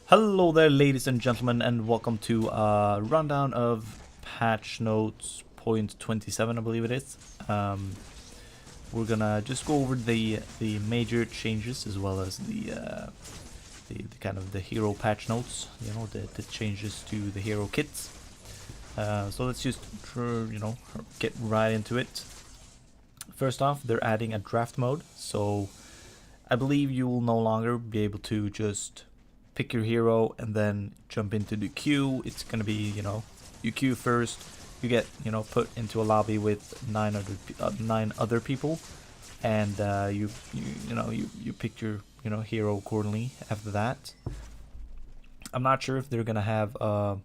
Hello there, ladies and gentlemen, and welcome to a rundown of patch notes .27, I believe it is. We're gonna just go over the major changes as well as the kind of the hero patch notes. You know, the changes to the hero kits. So let's just get right into it. First off, they're adding a draft mode, so I believe you will no longer be able to just pick your hero and then jump into the queue. It's gonna be, you queue first, you get, put into a lobby with nine other people, and you pick your, hero accordingly after that. I'm not sure if they're gonna have a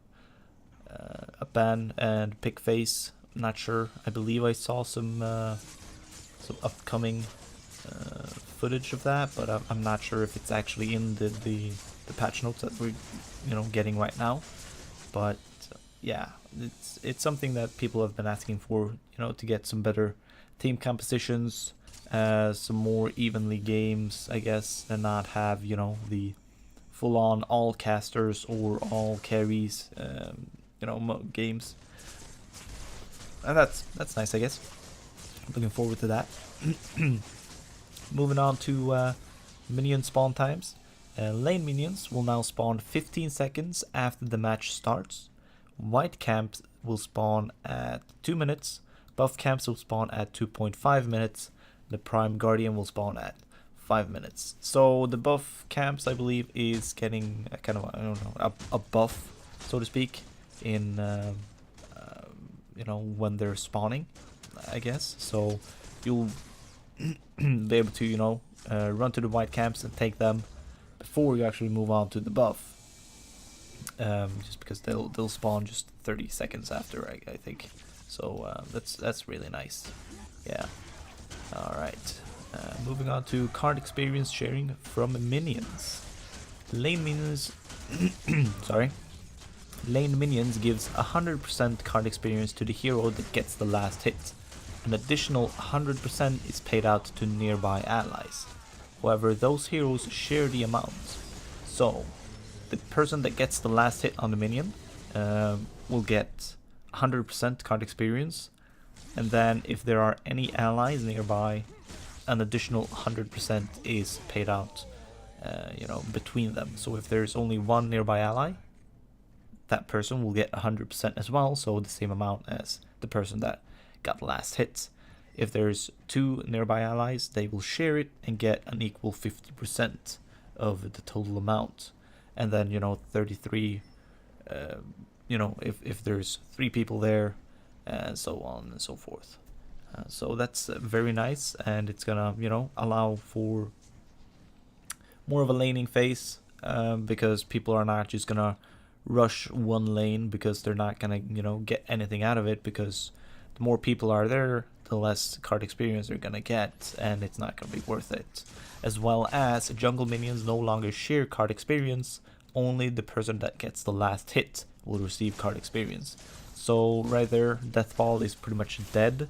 ban and pick phase. I'm not sure. I believe I saw some upcoming footage of that, but I'm not sure if it's actually in the patch notes that we're getting right now. But yeah, it's something that people have been asking for, to get some better team compositions, some more evenly games, I guess, and not have the full-on all casters or all carries games. And that's nice, I guess. Looking forward to that. Moving on to minion spawn times. Lane minions will now spawn 15 seconds after the match starts. White camps will spawn at 2 minutes. Buff camps will spawn at 2.5 minutes. The Prime Guardian will spawn at 5 minutes. So the buff camps, I believe, is getting a kind of a buff, so to speak, in when they're spawning, I guess. So you'll be able to run to the white camps and take them before you actually move on to the buff, just because they'll spawn just 30 seconds after, I think. So that's really nice. Yeah. All right. Moving on to card experience sharing from minions. Lane minions. Sorry. Lane minions gives 100% card experience to the hero that gets the last hit. An additional 100% is paid out to nearby allies. However, those heroes share the amount. So, the person that gets the last hit on the minion will get 100% card experience. And then if there are any allies nearby, an additional 100% is paid out, between them. So if there's only one nearby ally, that person will get 100% as well. So the same amount as the person that got the last hit. If there's two nearby allies, they will share it and get an equal 50% of the total amount. And then 33, if there's 3 people there, and so on and so forth. So that's very nice, and it's gonna allow for more of a laning phase, because people are not just gonna rush one lane because they're not gonna get anything out of it, because the more people are there, the less card experience they're gonna get, and it's not gonna be worth it. As well as jungle minions no longer share card experience, only the person that gets the last hit will receive card experience. So right there, Deathball is pretty much dead.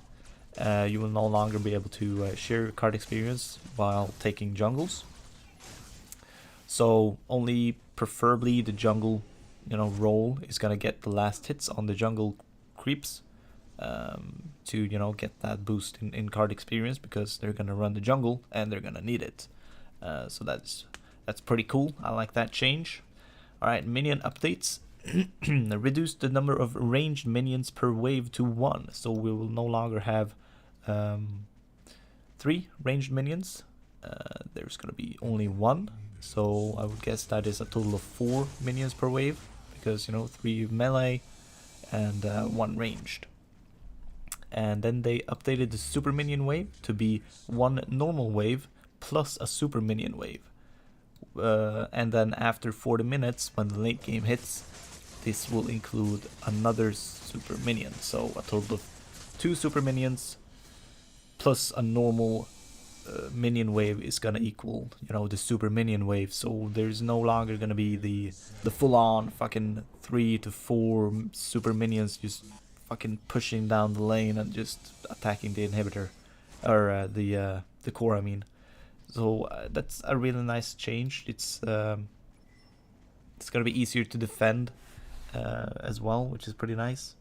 You will no longer be able to share card experience while taking jungles. So only preferably the jungle role is gonna get the last hits on the jungle creeps, to get that boost in card experience, because they're gonna run the jungle and they're gonna need it. So that's pretty cool. I like that change. All right, minion updates. Reduce the number of ranged minions per wave to 1, so we will no longer have 3 ranged minions. There's gonna be only 1, so I would guess that is a total of 4 minions per wave, because 3 melee and 1 ranged. And then they updated the super minion wave to be 1 normal wave plus a super minion wave. And then after 40 minutes, when the late game hits, this will include another super minion. So a total of 2 super minions plus a normal minion wave is gonna equal the super minion wave. So there's no longer gonna be the full-on fucking 3 to 4 super minions just fucking pushing down the lane and just attacking the inhibitor, or the core, I mean. So that's a really nice change. It's it's gonna be easier to defend as well, which is pretty nice.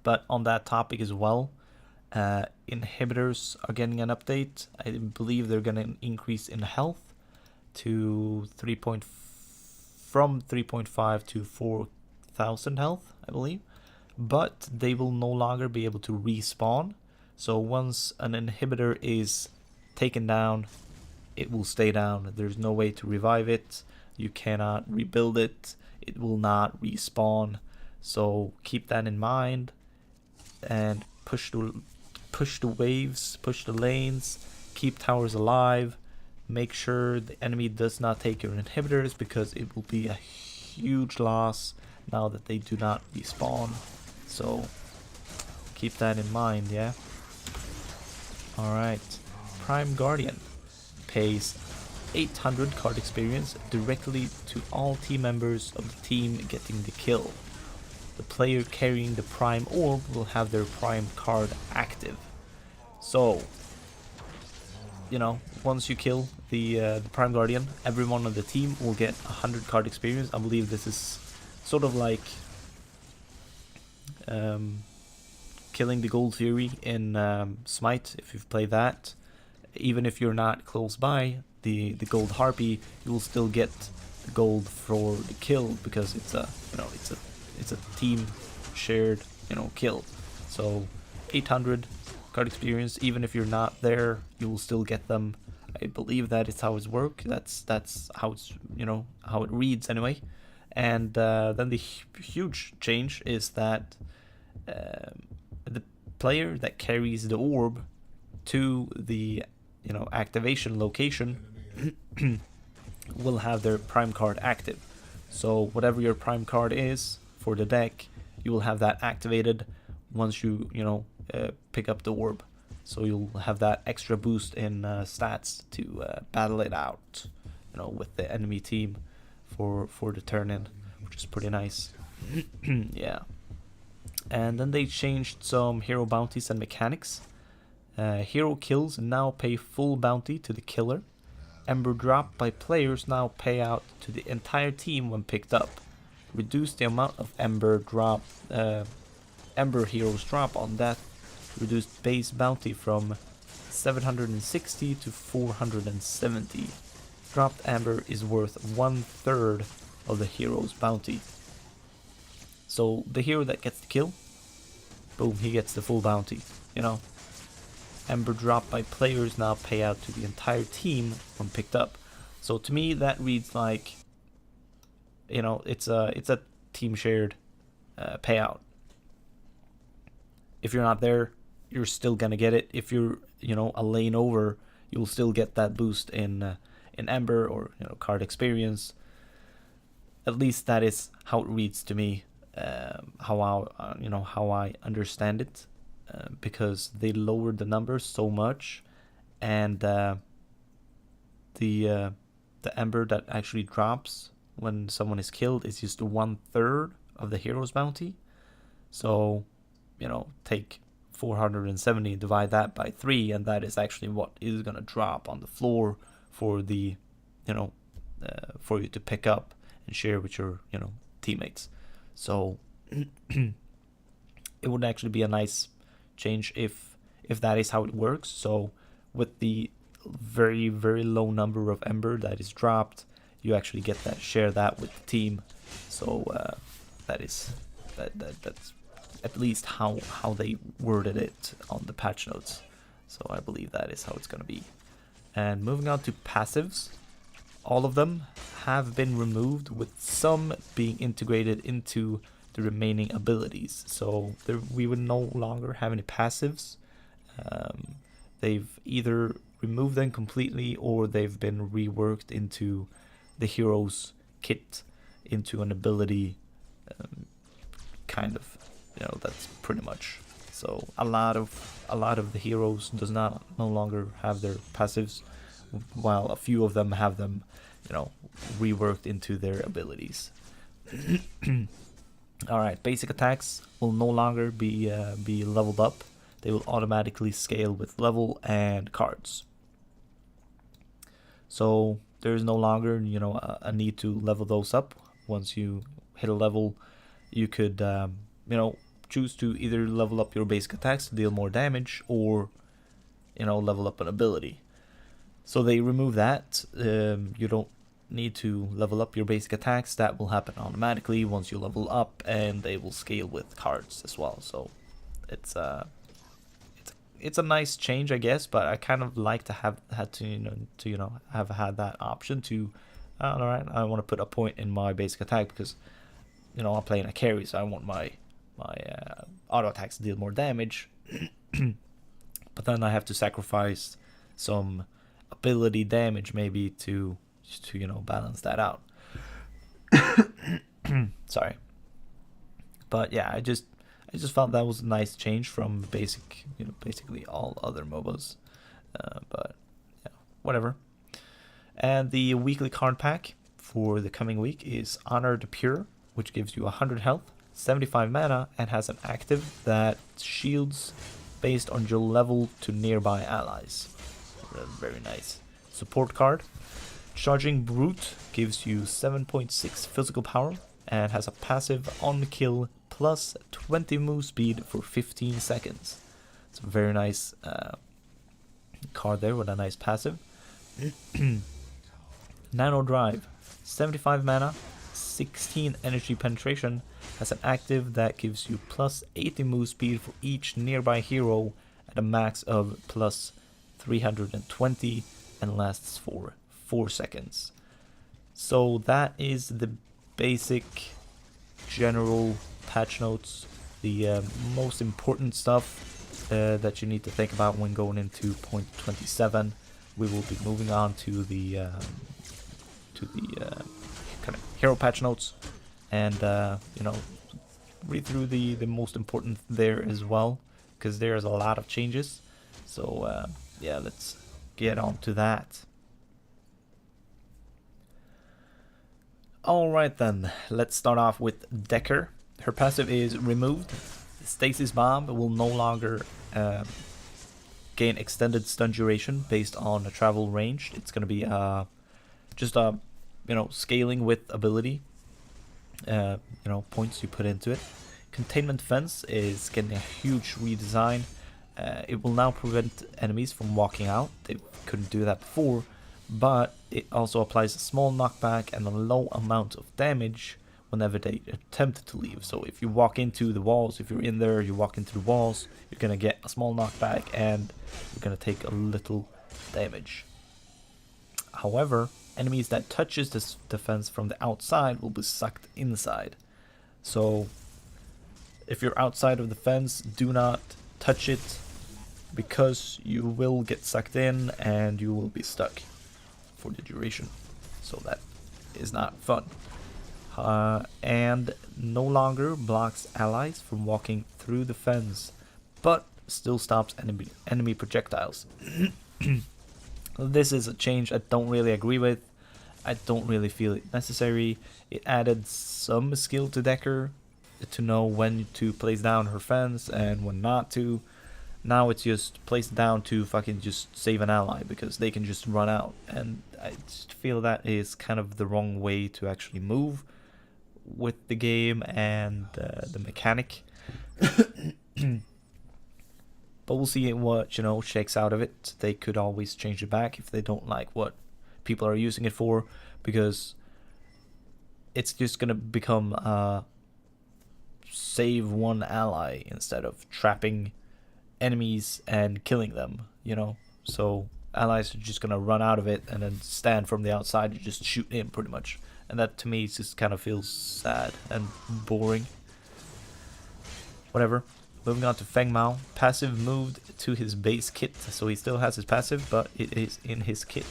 But on that topic as well, inhibitors are getting an update. I believe they're gonna increase in health to from 3.5 to 4,000 health, I believe. But they will no longer be able to respawn. So once an inhibitor is taken down, it will stay down. There's no way to revive it. You cannot rebuild it. It will not respawn. So keep that in mind and push the waves, push the lanes, keep towers alive. Make sure the enemy does not take your inhibitors, because it will be a huge loss now that they do not respawn. So keep that in mind, yeah? Alright, Prime Guardian pays 800 card experience directly to all team members of the team getting the kill. The player carrying the Prime Orb will have their Prime card active. So, you know, once you kill the Prime Guardian, everyone on the team will get 100 card experience. I believe this is sort of like killing the Gold Fury in Smite, if you've played that. Even if you're not close by the Gold Harpy, you will still get the gold for the kill, because it's a, you know, it's a team shared, you know, kill. So 800 card experience, even if you're not there, you will still get them. I believe that is how it's work. That's how it's, you know, how it reads anyway. And then the huge change is that the player that carries the orb to the, you know, activation location will have their Prime card active. So whatever your Prime card is for the deck, you will have that activated once you know, pick up the orb. So you'll have that extra boost in stats to battle it out, you know, with the enemy team for the turn in, which is pretty nice. Yeah. And then they changed some hero bounties and mechanics. Hero kills now pay full bounty to the killer. Ember drop by players now pay out to the entire team when picked up. Reduce the amount of Ember heroes drop on death. Reduced base bounty from 760 to 470. Dropped Ember is worth 1/3 of the hero's bounty. So the hero that gets the kill, boom, he gets the full bounty, you know. Ember drop by players now pay out to the entire team when picked up. So to me that reads like, you know, it's a team shared payout. If you're not there, you're still gonna get it. If you're, you know, a lane over, you'll still get that boost in Ember or, you know, card experience. At least that is how it reads to me, how I understand it, because they lowered the numbers so much, and the Ember that actually drops when someone is killed is just 1/3 of the hero's bounty. So, you know, take 470, divide that by 3, and that is actually what is gonna drop on the floor for the, you know, for you to pick up and share with your, you know, teammates. So it would actually be a nice change if that is how it works. So with the very, very low number of Ember that is dropped, you actually get that, share that with the team. So that's at least how they worded it on the patch notes. So I believe that is how it's gonna be. And moving on to passives, all of them have been removed, with some being integrated into the remaining abilities. So we would no longer have any passives. They've either removed them completely, or they've been reworked into the hero's kit, into an ability, kind of, you know, that's pretty much. So a lot of the heroes no longer have their passives, while a few of them have them, you know, reworked into their abilities. Alright, basic attacks will no longer be leveled up. They will automatically scale with level and cards. So there is no longer, you know, a need to level those up. Once you hit a level, you could, you know, choose to either level up your basic attacks to deal more damage, or, you know, level up an ability. So they remove that. You don't need to level up your basic attacks. That will happen automatically once you level up, and they will scale with cards as well. So it's a nice change, I guess, but I kind of like to have had to have had that option to, all right, I want to put a point in my basic attack because, you know, I'm playing a carry, so I want my auto attacks to deal more damage. But then I have to sacrifice some ability damage maybe to you know, balance that out. Sorry. But yeah, I just felt that was a nice change from basically all other MOBAs. But yeah, whatever. And the weekly card pack for the coming week is Honor the Pure, which gives you 100 health, 75 mana, and has an active that shields based on your level to nearby allies. Very nice. Support card. Charging Brute gives you 7.6 physical power and has a passive on kill plus 20 move speed for 15 seconds. It's a very nice card there with a nice passive. Nano Drive, 75 mana, 16 energy penetration, has an active that gives you plus 80 move speed for each nearby hero at a max of plus 320 and lasts for 4 seconds. So that is the basic general patch notes, the most important stuff that you need to think about when going into point 27. We will be moving on to the kind of hero patch notes, and you know, read through the most important there as well, because there's a lot of changes. So yeah, let's get on to that. Alright then, let's start off with Decker. Her passive is removed. Stasis Bomb will no longer gain extended stun duration based on a travel range. It's going to be just a, you know, scaling with ability, you know, points you put into it. Containment Fence is getting a huge redesign. It will now prevent enemies from walking out. They couldn't do that before, but it also applies a small knockback and a low amount of damage whenever they attempt to leave. So if you walk into the walls, if you're in there, you walk into the walls, you're gonna get a small knockback and you're gonna take a little damage. However, enemies that touches this defense from the outside will be sucked inside. So if you're outside of the fence, do not touch it, because you will get sucked in and you will be stuck for the duration. So that is not fun. And no longer blocks allies from walking through the fence, but still stops enemy projectiles. This is a change I don't really agree with. I don't really feel it necessary. It added some skill to Decker to know when to place down her fence and when not to. Now it's just placed down to fucking just save an ally, because they can just run out. And I just feel that is kind of the wrong way to actually move with the game and the mechanic. But we'll see what, you know, shakes out of it. They could always change it back if they don't like what people are using it for, because it's just gonna become save one ally instead of trapping enemies and killing them, you know. So allies are just gonna run out of it and then stand from the outside and just shoot in, pretty much. And that to me just kind of feels sad and boring. Whatever. Moving on to Feng Mao. Passive moved to his base kit, so he still has his passive, but it is in his kit.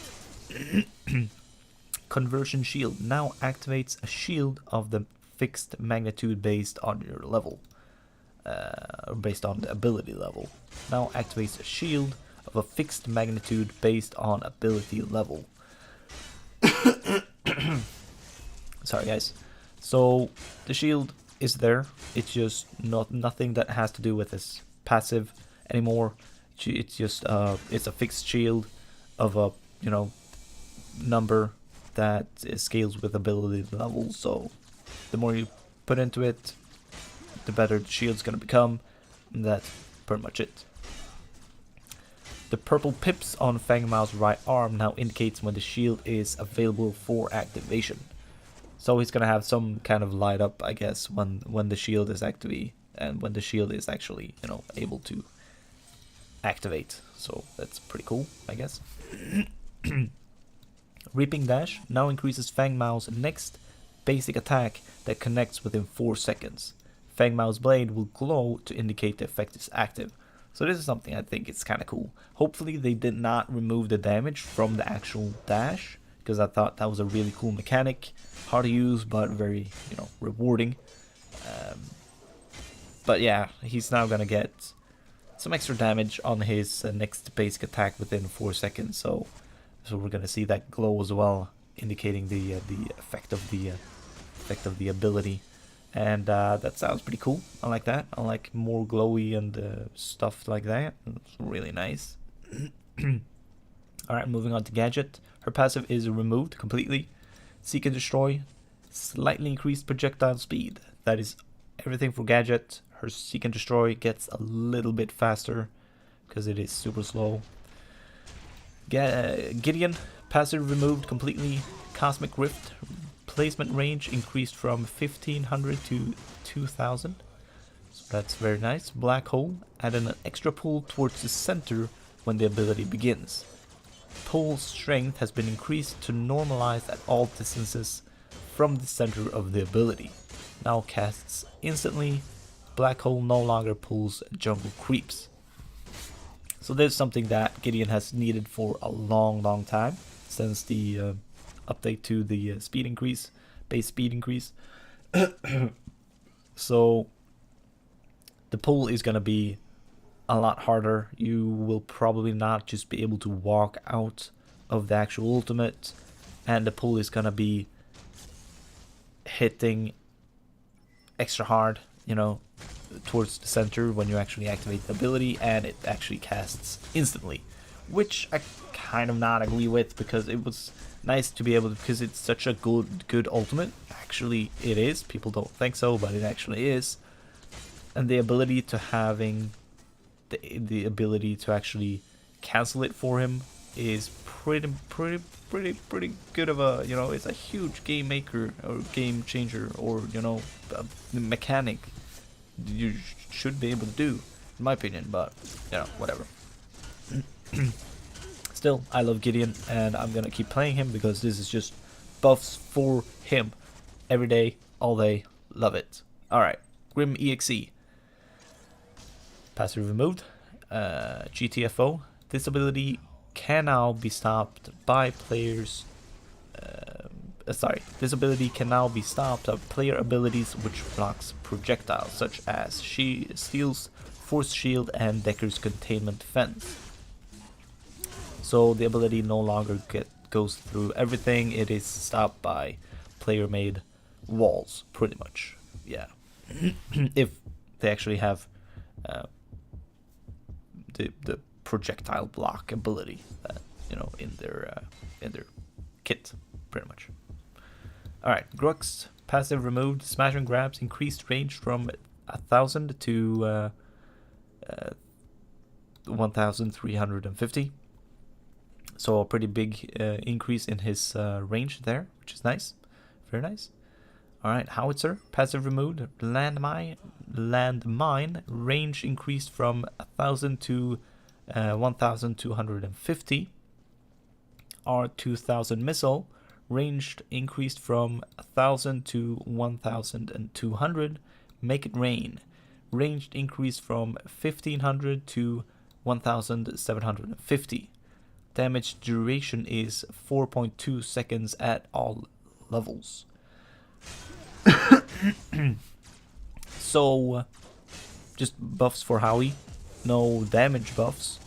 Conversion Shield now activates a shield of the fixed magnitude based on your level. Based on the ability level. Now activates a shield of a fixed magnitude based on ability level. Sorry guys. So the shield is there. It's just nothing that has to do with his passive anymore. It's just it's a fixed shield of a, you know, number that scales with ability levels, so the more you put into it, the better the shield's gonna become, and that's pretty much it. The purple pips on Fangmao's right arm now indicates when the shield is available for activation. So he's gonna have some kind of light up, I guess, when the shield is active and when the shield is actually, you know, able to activate. So that's pretty cool, I guess. Reaping Dash now increases Fangmao's next basic attack that connects within 4 seconds. Fangmao's blade will glow to indicate the effect is active. So this is something I think is kind of cool. Hopefully they did not remove the damage from the actual dash, because I thought that was a really cool mechanic. Hard to use, but very, you know, rewarding. But yeah, he's now gonna get some extra damage on his next basic attack within 4 seconds. So we're gonna see that glow as well, indicating the effect of the ability. And that sounds pretty cool. I like that. I like more glowy and stuff like that. It's really nice. Alright, moving on to Gadget. Her passive is removed completely. Seek and Destroy. Slightly increased projectile speed. That is everything for Gadget. Her Seek and Destroy gets a little bit faster because it is super slow. Gideon. Passive removed completely. Cosmic Rift. Placement range increased from 1500 to 2000, so that's very nice. Black Hole added an extra pull towards the center when the ability begins. Pull strength has been increased to normalize at all distances from the center of the ability. Now casts instantly. Black Hole no longer pulls jungle creeps. So there's something that Gideon has needed for a long time since the update to the speed increase, base speed increase. So the pull is gonna be a lot harder. You will probably not just be able to walk out of the actual ultimate, and the pull is gonna be hitting extra hard, you know, towards the center when you actually activate the ability, and it actually casts instantly, which I kind of not agree with, because it was nice to be able to, because it's such a good ultimate. Actually it is. People don't think so, but it actually is. And the ability to having the ability to actually cancel it for him is pretty good of a, you know, it's a huge game maker or game changer, or, you know, a mechanic you should be able to do, in my opinion. But you know, whatever. Still, I love Gideon, and I'm gonna keep playing him because this is just buffs for him. Every day, all day, love it. Alright, Grim EXE. Passive removed. GTFO. This ability can now be stopped by players. This ability can now be stopped by player abilities which blocks projectiles, such as Steel's Force Shield and Decker's Containment Defense. So the ability no longer goes through everything. It is stopped by player-made walls, pretty much. Yeah, if they actually have the projectile block ability, that, you know, in their kit, pretty much. All right, Grux passive removed. Smash and grabs increased range from 1000 to 1350. So a pretty big increase in his range there, which is nice. Very nice. Alright, Howitzer, passive removed. Landmine range increased from 1000 to 1250. R2000 missile ranged increased from 1000 to 1200. Make it rain ranged increased from 1500 to 1750. Damage duration is 4.2 seconds at all levels. So, just buffs for Howie. No damage buffs,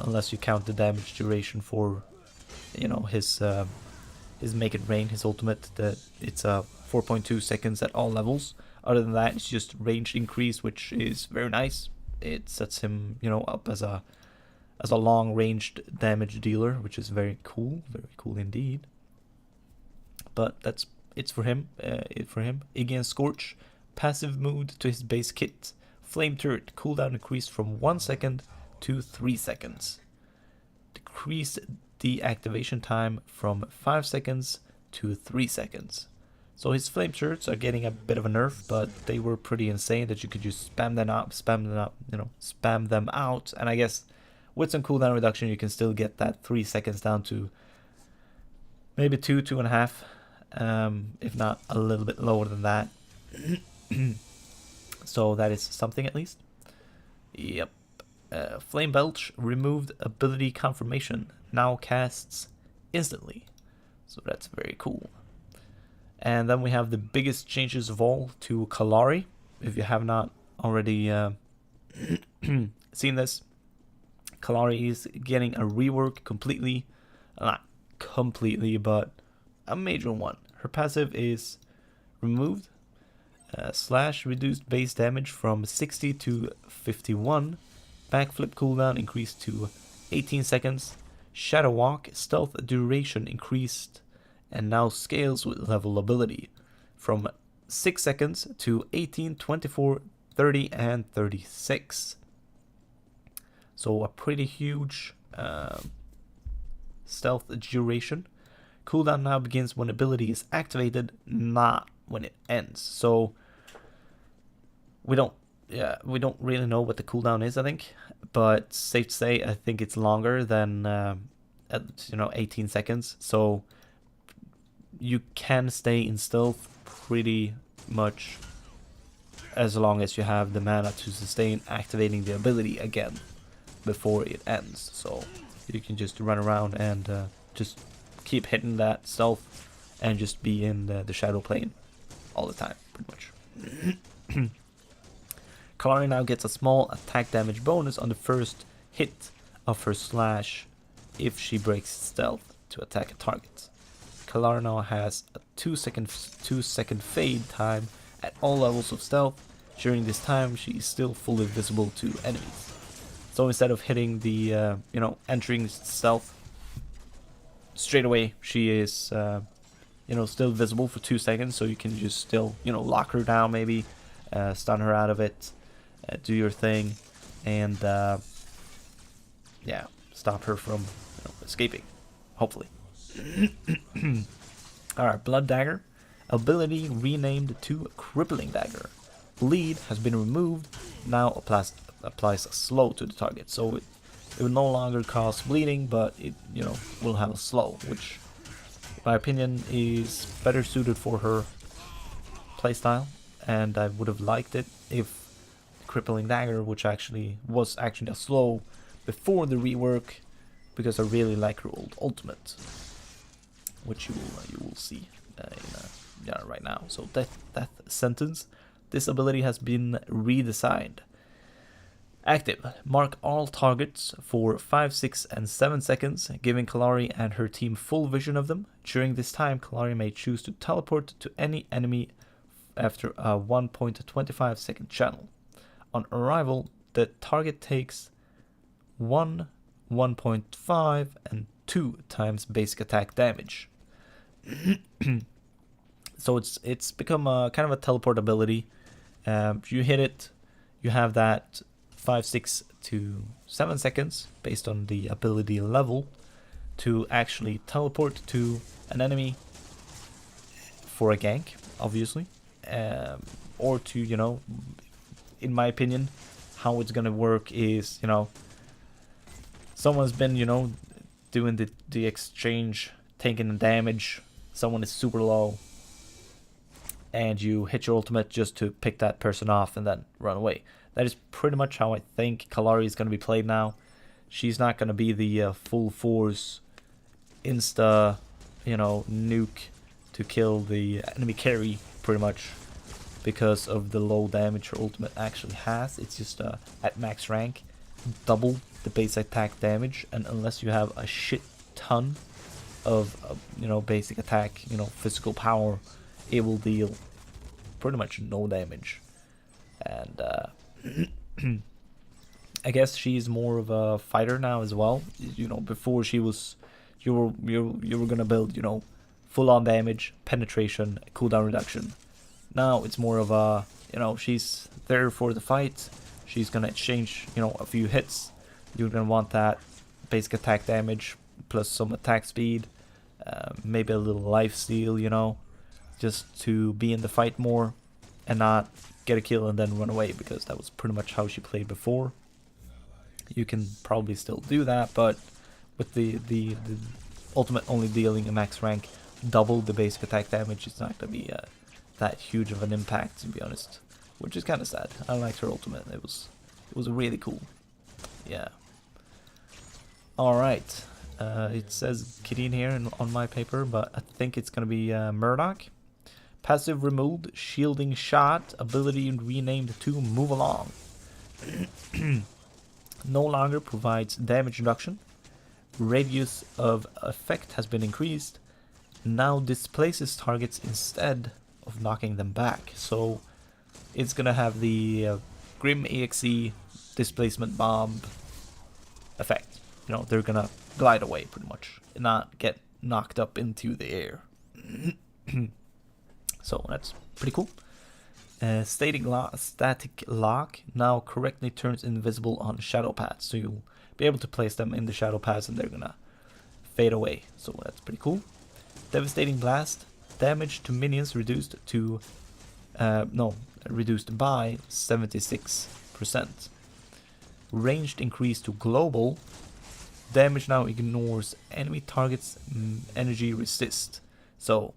unless you count the damage duration for, you know, his Make It Rain, his ultimate. That it's 4.2 seconds at all levels. Other than that, it's just range increase, which is very nice. It sets him, you know, up as a long-ranged damage dealer, which is very cool indeed. but it's for him. Iggy and Scorch, passive mood to his base kit. Flame turret, cooldown increased from 1 second to 3 seconds. Decrease deactivation time from 5 seconds to 3 seconds. So his flame turrets are getting a bit of a nerf, but they were pretty insane that you could just spam them out. And I guess with some cooldown reduction, you can still get that 3 seconds down to maybe 2.5, if not a little bit lower than that. So that is something at least. Yep. Flame Belch removed ability confirmation. Now casts instantly. So that's very cool. And then we have the biggest changes of all to Kallari. If you have not already seen this, Kallari is getting a rework completely. Not completely, but a major one. Her passive is removed. Slash reduced base damage from 60 to 51. Backflip cooldown increased to 18 seconds. Shadow Walk stealth duration increased and now scales with level ability from 6 seconds to 18, 24, 30, and 36. So a pretty huge stealth duration. Cooldown now begins when ability is activated, not when it ends. So we don't really know what the cooldown is, I think, but safe to say I think it's longer than 18 seconds. So you can stay in stealth pretty much as long as you have the mana to sustain activating the ability again before it ends. So you can just run around and just keep hitting that stealth and just be in the shadow plane all the time, pretty much. Kallari now gets a small attack damage bonus on the first hit of her slash if she breaks stealth to attack a target. Kallari now has a 2 second fade time at all levels of stealth. During this time, she is still fully visible to enemies. So instead of hitting the, entering stealth straight away, she is, still visible for 2 seconds. So you can just still, lock her down maybe, stun her out of it, do your thing, and, stop her from escaping, hopefully. Alright, Blood Dagger. Ability renamed to Crippling Dagger. Bleed has been removed. Now applies a slow to the target. So it will no longer cause bleeding, but it will have a slow, which in my opinion is better suited for her playstyle. And I would have liked it if Crippling Dagger, which was actually a slow before the rework, because I really like her old ultimate, which you will see right now. So Death Sentence. This ability has been redesigned. Active. Mark all targets for 5, 6, and 7 seconds, giving Kallari and her team full vision of them. During this time, Kallari may choose to teleport to any enemy after a 1.25 second channel. On arrival, the target takes 1, 1.5, and 2 times basic attack damage. So it's become a kind of a teleport ability. You hit it, you have that 5, 6 to 7 seconds based on the ability level to actually teleport to an enemy for a gank, obviously, or to, in my opinion, how it's gonna work is, someone's been, doing the exchange, taking the damage, someone is super low, and you hit your ultimate just to pick that person off and then run away. That is pretty much how I think Kallari is going to be played now. She's not going to be the full force insta, nuke to kill the enemy carry, pretty much, because of the low damage her ultimate actually has. It's just at max rank, double the base attack damage, and unless you have a shit ton of basic attack, physical power, it will deal pretty much no damage. And I guess she's more of a fighter now as well. Before she was, you were gonna build full-on damage, penetration, cooldown reduction. Now it's more of a, you know, she's there for the fight. She's gonna exchange, you know, a few hits. You're gonna want that basic attack damage plus some attack speed, maybe a little life steal, you know, just to be in the fight more and not get a kill and then run away, because that was pretty much how she played before. You can probably still do that, but with the ultimate only dealing a max rank double the basic attack damage, it's not gonna be that huge of an impact, to be honest, which is kind of sad. I liked her ultimate. It was really cool. Yeah. All right. It says Gideon here on my paper, but I think it's gonna be Murdoch. Passive removed, shielding shot, ability renamed to move along. No longer provides damage reduction. Radius of effect has been increased. Now displaces targets instead of knocking them back. So it's gonna have the Grim EXE displacement bomb effect. You know, they're gonna glide away pretty much, and not get knocked up into the air. So that's pretty cool. Static lock now correctly turns invisible on shadow paths, so you'll be able to place them in the shadow paths and they're gonna fade away. So that's pretty cool. Devastating blast, damage to minions reduced to reduced by 76%. Ranged increased to global. Damage now ignores enemy targets energy resist. So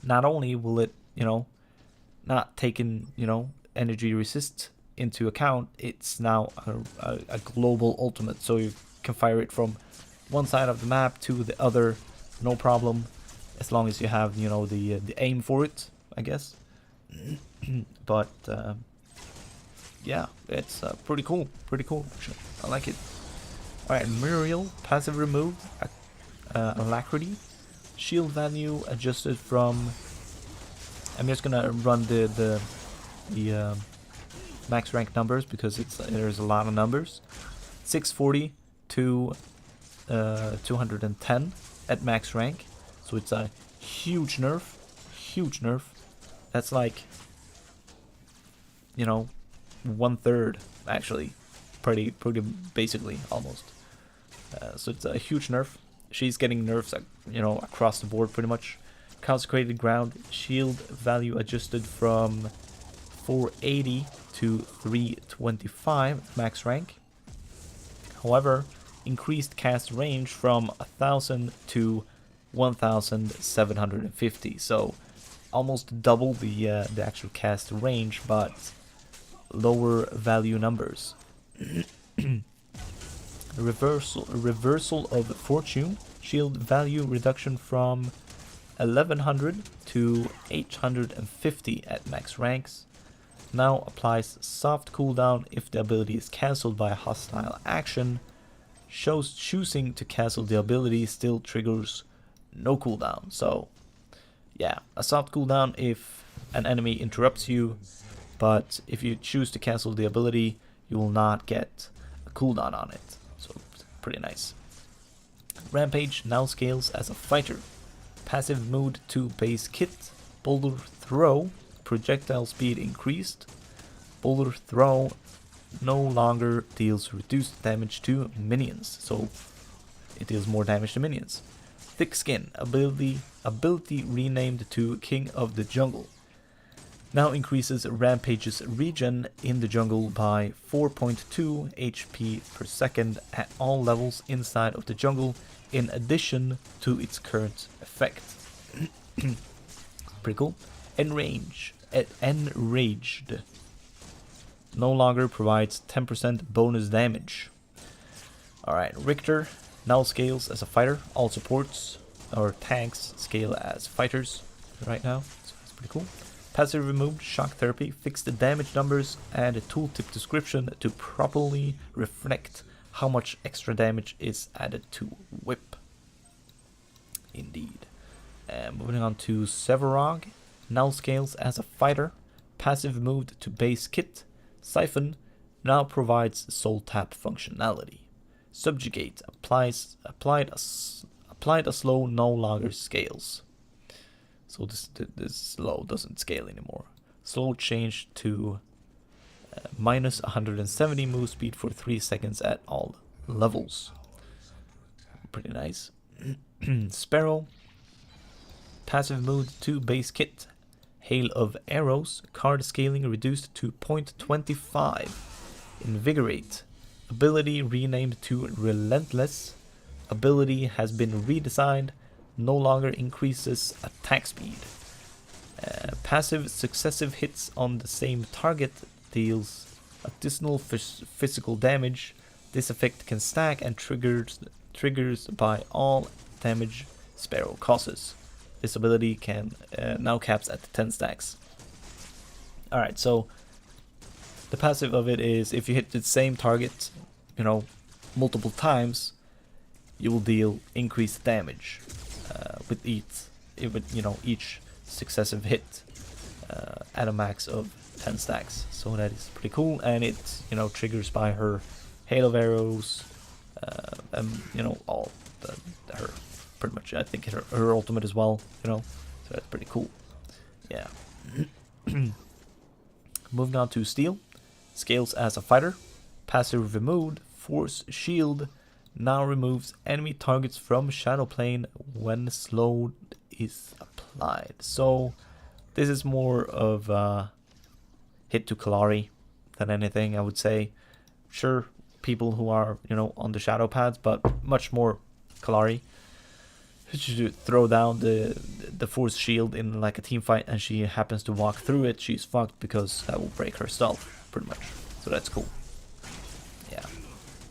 not only will it, you know, not taking, you know, energy resist into account, it's now a global ultimate, so you can fire it from one side of the map to the other, no problem, as long as you have, you know, the aim for it, I guess. But yeah, it's pretty cool actually. I like it. Alright, Muriel, passive removed, alacrity, shield value adjusted from, I'm just gonna run the max rank numbers because there's a lot of numbers. 640 to 210 at max rank, so it's a huge nerf. That's like, you know, 1/3 actually, pretty basically almost. So it's a huge nerf. She's getting nerfs, you know, across the board pretty much. Consecrated ground, shield value adjusted from 480 to 325 max rank. However, increased cast range from 1000 to 1750. So almost double the actual cast range, but lower value numbers. Reversal of fortune, shield value reduction from 1100 to 850 at max ranks. Now applies soft cooldown if the ability is cancelled by a hostile action. Shows choosing to cancel the ability still triggers no cooldown. So yeah, a soft cooldown if an enemy interrupts you, but if you choose to cancel the ability, you will not get a cooldown on it. So pretty nice. Rampage now scales as a fighter. Passive mood to base kit. Boulder throw, projectile speed increased. Boulder throw no longer deals reduced damage to minions, so it deals more damage to minions. Thick skin, ability renamed to King of the Jungle. Now increases Rampage's regen in the jungle by 4.2 HP per second at all levels inside of the jungle, in addition to its current effect. Pretty cool. Enraged. No longer provides 10% bonus damage. Alright, Richter now scales as a fighter. All supports or tanks scale as fighters right now, so that's pretty cool. Passive removed, shock therapy, fix the damage numbers and a tooltip description to properly reflect how much extra damage is added to whip. Indeed. Moving on to Severog, now scales as a fighter. Passive moved to base kit. Siphon now provides soul tap functionality. Subjugate applied Applied a slow no longer scales. So this slow doesn't scale anymore. Slow changed to minus 170 move speed for 3 seconds at all levels. Pretty nice. Sparrow. Passive mode 2 base kit. Hail of arrows. Card scaling reduced to 0.25. Invigorate. Ability renamed to Relentless. Ability has been redesigned. No longer increases attack speed. Passive successive hits on the same target deals additional physical damage. This effect can stack and triggers by all damage Sparrow causes. This ability can now caps at 10 stacks. Alright, so the passive of it is if you hit the same target, you know, multiple times, you will deal increased damage with each successive hit at a max of 10 stacks. So that is pretty cool, and it triggers by her hail of arrows, and all her pretty much. I think her ultimate as well. So that's pretty cool. Yeah. Moving on to Steel. Scales as a fighter. Passive removed. Force shield. Now removes enemy targets from Shadow Plane when slowed is applied. So this is more of a hit to Kallari than anything, I would say. Sure, people who are on the shadow pads, but much more Kallari. If you throw down the force shield in like a team fight and she happens to walk through it, she's fucked because that will break her stealth pretty much. So that's cool. Yeah.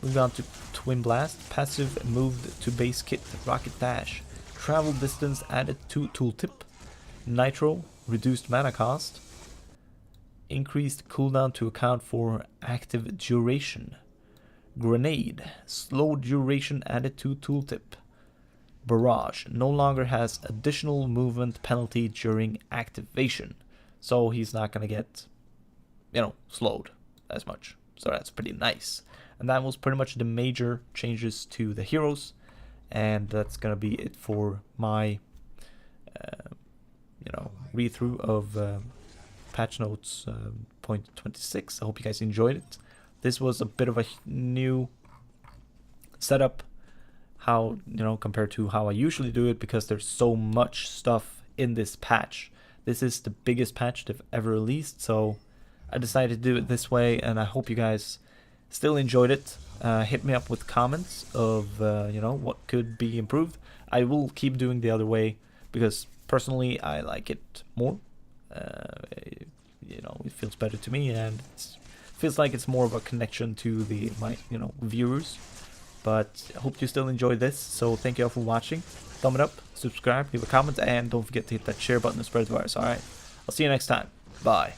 Moving on to Twin Blast. Passive moved to base kit. Rocket Dash. Travel distance added to tooltip. Nitro. Reduced mana cost. Increased cooldown to account for active duration. Grenade. Slow duration added to tooltip. Barrage. No longer has additional movement penalty during activation. So he's not going to get, slowed as much. So that's pretty nice. And that was pretty much the major changes to the heroes. And that's going to be it for my, read-through of patch notes 0.26. I hope you guys enjoyed it. This was a bit of a new setup, how compared to how I usually do it, because there's so much stuff in this patch. This is the biggest patch they've ever released, so I decided to do it this way, and I hope you guys still enjoyed it. Hit me up with comments of what could be improved. I will keep doing the other way because personally I like it more. It feels better to me, and it feels like it's more of a connection to my viewers. But I hope you still enjoyed this, so thank you all for watching. Thumb it up, subscribe, leave a comment, and don't forget to hit that share button to spread the virus. Alright, I'll see you next time. Bye.